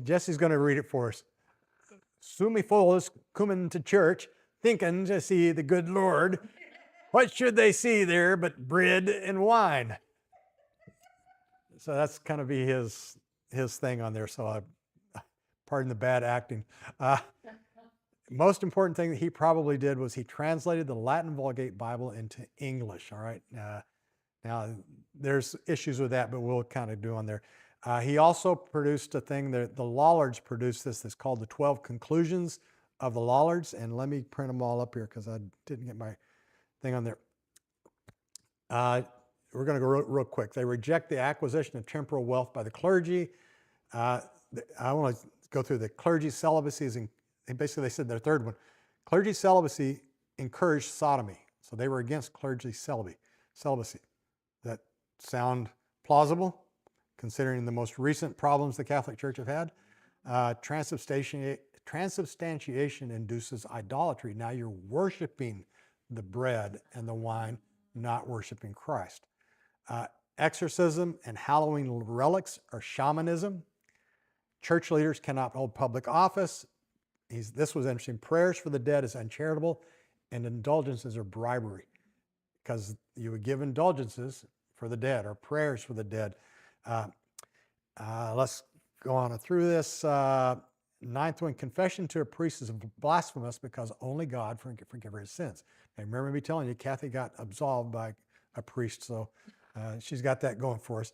Jesse's going to read it for us. Sumi fools coming to church, thinking to see the good Lord. What should they see there but bread and wine? So that's kind of be his thing on there. So pardon the bad acting. Most important thing that he probably did was he translated the Latin Vulgate Bible into English. All right. Now there's issues with that, but we'll kind of do on there. He also produced a thing that the Lollards produced this that's called the 12 Conclusions of the Lollards. And let me print them all up here because I didn't get my thing on there. We're going to go real quick. They reject the acquisition of temporal wealth by the clergy. I want to go through the clergy celibacies, and basically they said their third one. Clergy celibacy encouraged sodomy. So they were against clergy celibacy. That sound plausible, considering the most recent problems the Catholic Church have had? Transubstantiation induces idolatry. Now you're worshiping the bread and the wine, not worshiping Christ. Exorcism and hallowing relics are shamanism. Church leaders cannot hold public office. This was interesting. Prayers for the dead is uncharitable, and indulgences are bribery, because you would give indulgences for the dead or prayers for the dead. Let's go on through this. ninth one, confession to a priest is blasphemous because only God can forgive his sins. And remember me telling you, Kathy got absolved by a priest, so she's got that going for us.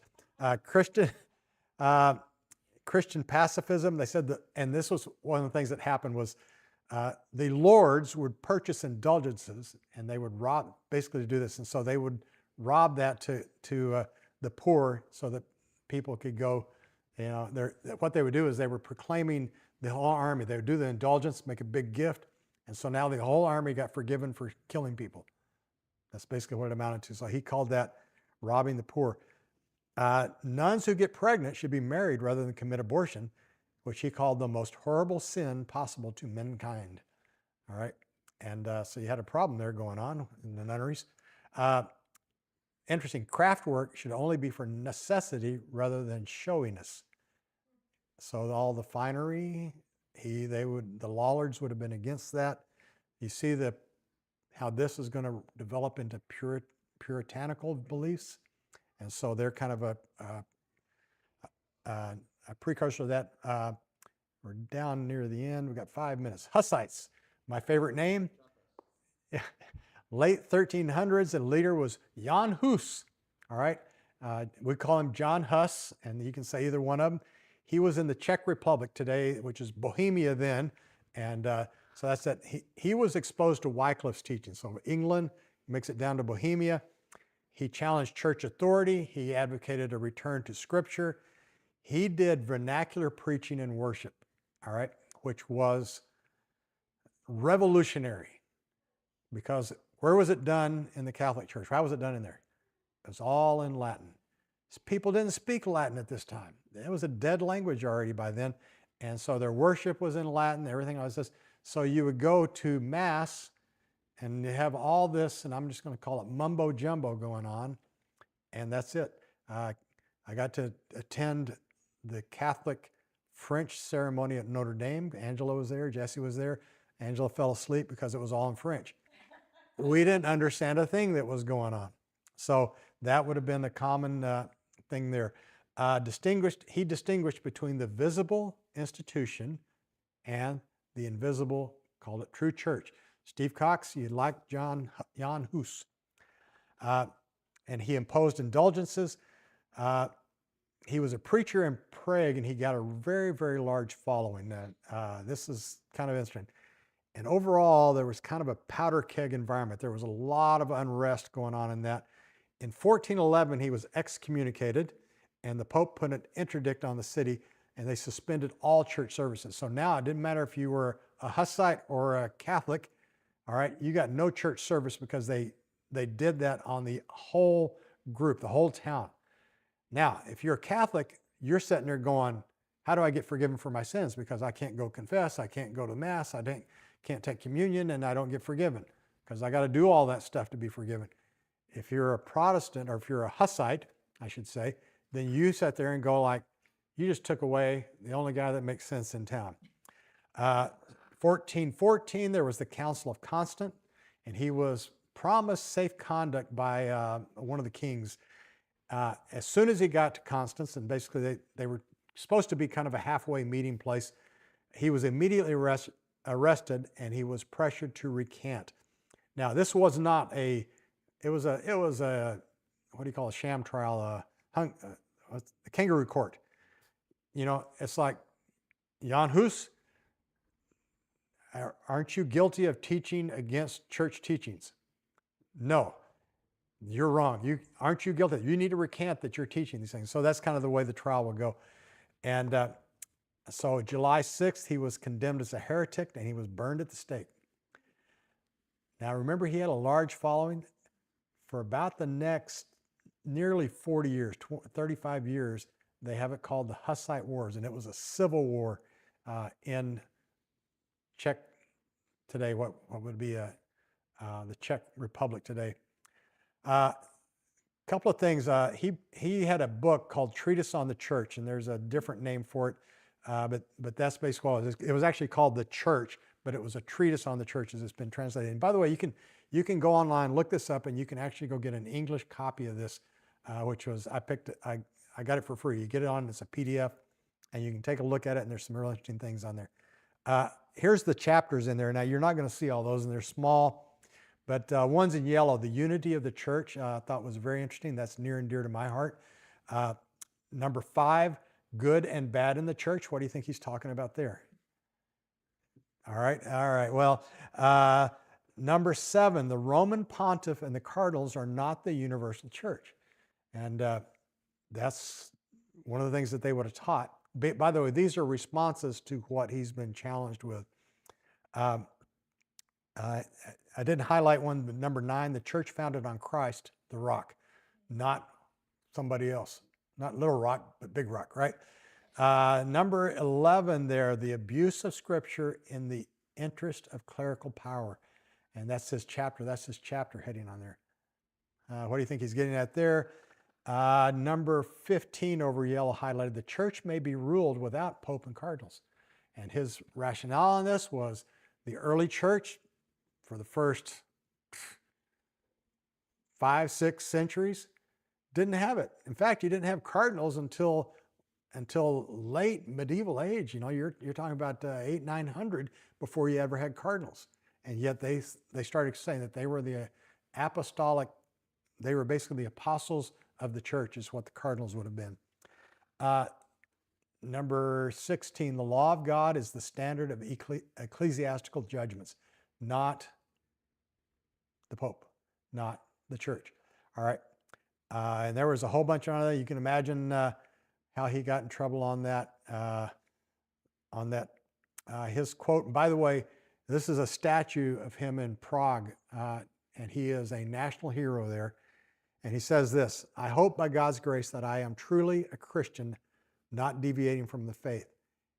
Christian pacifism, they said that, and this was one of the things that happened was the lords would purchase indulgences and they would rob, basically to do this. And so they would rob that to the poor so that people could go, what they would do is they were proclaiming the whole army. They would do the indulgence, make a big gift. And so now the whole army got forgiven for killing people. That's basically what it amounted to. So he called that robbing the poor. Nuns who get pregnant should be married rather than commit abortion, which he called the most horrible sin possible to mankind. All right. And so you had a problem there going on in the nunneries. Interesting, craft work should only be for necessity rather than showiness. So all the finery, the Lollards would have been against that. You see how this is going to develop into puritanical beliefs. And so they're kind of a precursor to that. We're down near the end. We've got 5 minutes. Hussites, my favorite name. Late 1300s, and the leader was Jan Hus. All right. We call him John Huss, and you can say either one of them. He was in the Czech Republic today, which is Bohemia then. And so that's that. He was exposed to Wycliffe's teaching. So England makes it down to Bohemia. He challenged church authority. He advocated a return to Scripture. He did vernacular preaching and worship, all right, which was revolutionary. Because where was it done in the Catholic Church? How was it done in there? It was all in Latin. People didn't speak Latin at this time. It was a dead language already by then. And so their worship was in Latin, everything was this. So you would go to Mass and you have all this, and I'm just going to call it mumbo jumbo going on. And that's it. I got to attend the Catholic French ceremony at Notre Dame. Angela was there, Jesse was there. Angela fell asleep because it was all in French. We didn't understand a thing that was going on. So that would have been a common thing there. He distinguished between the visible institution and the invisible, called it true church. Steve Cox, you like Jan Hus. And he imposed indulgences. He was a preacher in Prague, and he got a very, very large following. This is kind of interesting. And overall, there was kind of a powder keg environment. There was a lot of unrest going on in that. In 1411, he was excommunicated, and the Pope put an interdict on the city, and they suspended all church services. So now it didn't matter if you were a Hussite or a Catholic, all right, you got no church service because they did that on the whole group, the whole town. Now, if you're a Catholic, you're sitting there going, how do I get forgiven for my sins? Because I can't go confess, I can't go to Mass, I can't take communion, and I don't get forgiven because I got to do all that stuff to be forgiven. If you're a Protestant, or if you're a Hussite, I should say, then you sit there and go like, you just took away the only guy that makes sense in town. 1414, there was the Council of Constant, and he was promised safe conduct by one of the kings. As soon as he got to Constance, and basically they were supposed to be kind of a halfway meeting place, he was immediately arrested, and he was pressured to recant. Now, this was not it was a what do you call a sham trial, a kangaroo court. You know, it's like, Jan Hus, aren't you guilty of teaching against church teachings? No, you're wrong. Aren't you guilty? You need to recant that you're teaching these things. So that's kind of the way the trial will go. And so July 6th, he was condemned as a heretic, and he was burned at the stake. Now, remember, he had a large following. For about the next nearly 40 years, 35 years, they have it called the Hussite Wars, and it was a civil war in Czech today, what would be the Czech Republic today. Couple of things. He had a book called Treatise on the Church, and there's a different name for it, but that's basically what it was. It was actually called The Church, but it was a treatise on the church as it's been translated. And by the way, you can go online, look this up, and you can actually go get an English copy of this, which was, I got it for free. You get it on, it's a PDF, and you can take a look at it, and there's some really interesting things on there. Here's the chapters in there. Now, you're not going to see all those, and they're small, but one's in yellow, the unity of the church, I thought was very interesting. That's near and dear to my heart. Number 5, good and bad in the church. What do you think he's talking about there? All right. Well, number 7, the Roman pontiff and the cardinals are not the universal church. And that's one of the things that they would have taught. By the way, these are responses to what he's been challenged with. I didn't highlight one, but number 9, the church founded on Christ, the rock, not somebody else. Not little rock, but big rock, right? Number 11 there, the abuse of Scripture in the interest of clerical power. And that's his chapter. That's his chapter heading on there. What do you think he's getting at there? Number 15 over yellow highlighted, the church may be ruled without pope and cardinals. And his rationale on this was the early church for the first 5, 6 centuries didn't have it. In fact, you didn't have cardinals until late medieval age. You know, you're talking about 800, 900 before you ever had cardinals. And yet they started saying that they were the apostolic, they were basically the apostles of the church, is what the cardinals would have been. Number 16, the law of God is the standard of ecclesiastical judgments, not the Pope, not the church. All right. And there was a whole bunch of that. You can imagine how he got in trouble on that. His quote, and by the way, this is a statue of him in Prague, and he is a national hero there. And he says this: I hope by God's grace that I am truly a Christian, not deviating from the faith,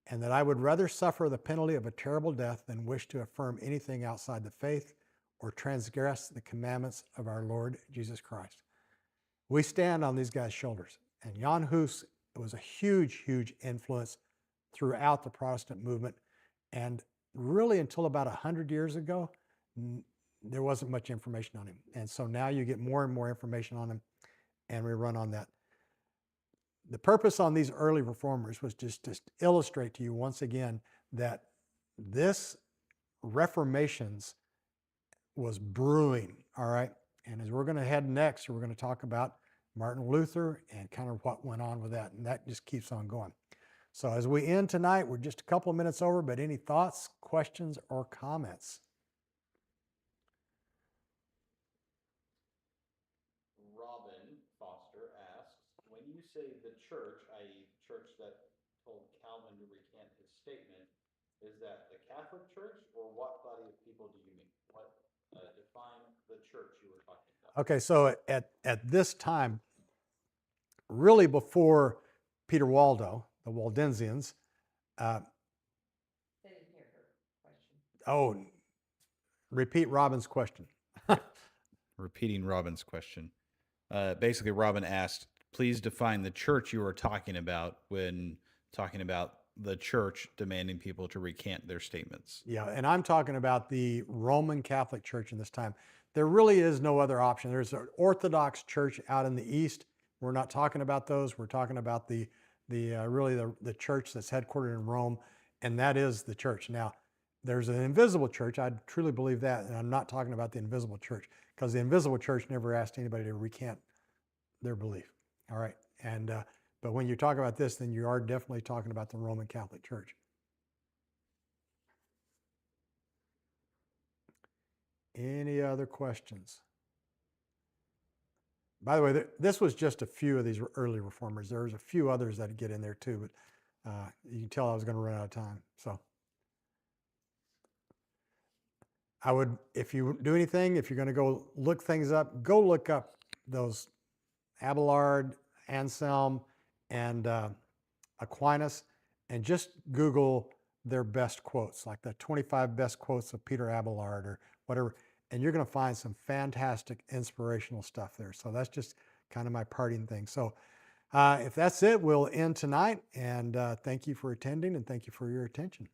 and that I would rather suffer the penalty of a terrible death than wish to affirm anything outside the faith or transgress the commandments of our Lord Jesus Christ. We stand on these guys' shoulders. And Jan Hus was a huge, huge influence throughout the Protestant movement. And really until about 100 years ago, there wasn't much information on him. And so now you get more and more information on him, and we run on that. The purpose on these early reformers was just to illustrate to you once again that this Reformations was brewing, all right? And as we're going to head next, we're going to talk about Martin Luther and kind of what went on with that. And that just keeps on going. So as we end tonight, we're just a couple of minutes over, but any thoughts, questions, or comments? Robin Foster asks, when you say the church, i.e. the church that told Calvin to recant his statement, is that the Catholic Church, or what body of people do you mean? What define the church you were talking about? Okay, so at this time, really before Peter Waldo, the Waldensians. They didn't hear her question. Oh, repeat Robin's question. Repeating Robin's question. Basically, Robin asked, please define the church you were talking about when talking about the church demanding people to recant their statements. Yeah, and I'm talking about the Roman Catholic Church in this time. There really is no other option. There's an Orthodox Church out in the East. We're not talking about those. We're talking about the church that's headquartered in Rome, and that is the church. Now, there's an invisible church. I truly believe that, and I'm not talking about the invisible church, because the invisible church never asked anybody to recant their belief. All right, and but when you talk about this, then you are definitely talking about the Roman Catholic Church. Any other questions? By the way, this was just a few of these early reformers. There's a few others that get in there too, but you can tell I was going to run out of time. So I would, if you do anything, if you're going to go look things up, go look up those Abelard, Anselm, and Aquinas, and just Google their best quotes, like the 25 best quotes of Peter Abelard or whatever, and you're going to find some fantastic inspirational stuff there. So that's just kind of my parting thing. So if that's it, we'll end tonight, and thank you for attending, and thank you for your attention.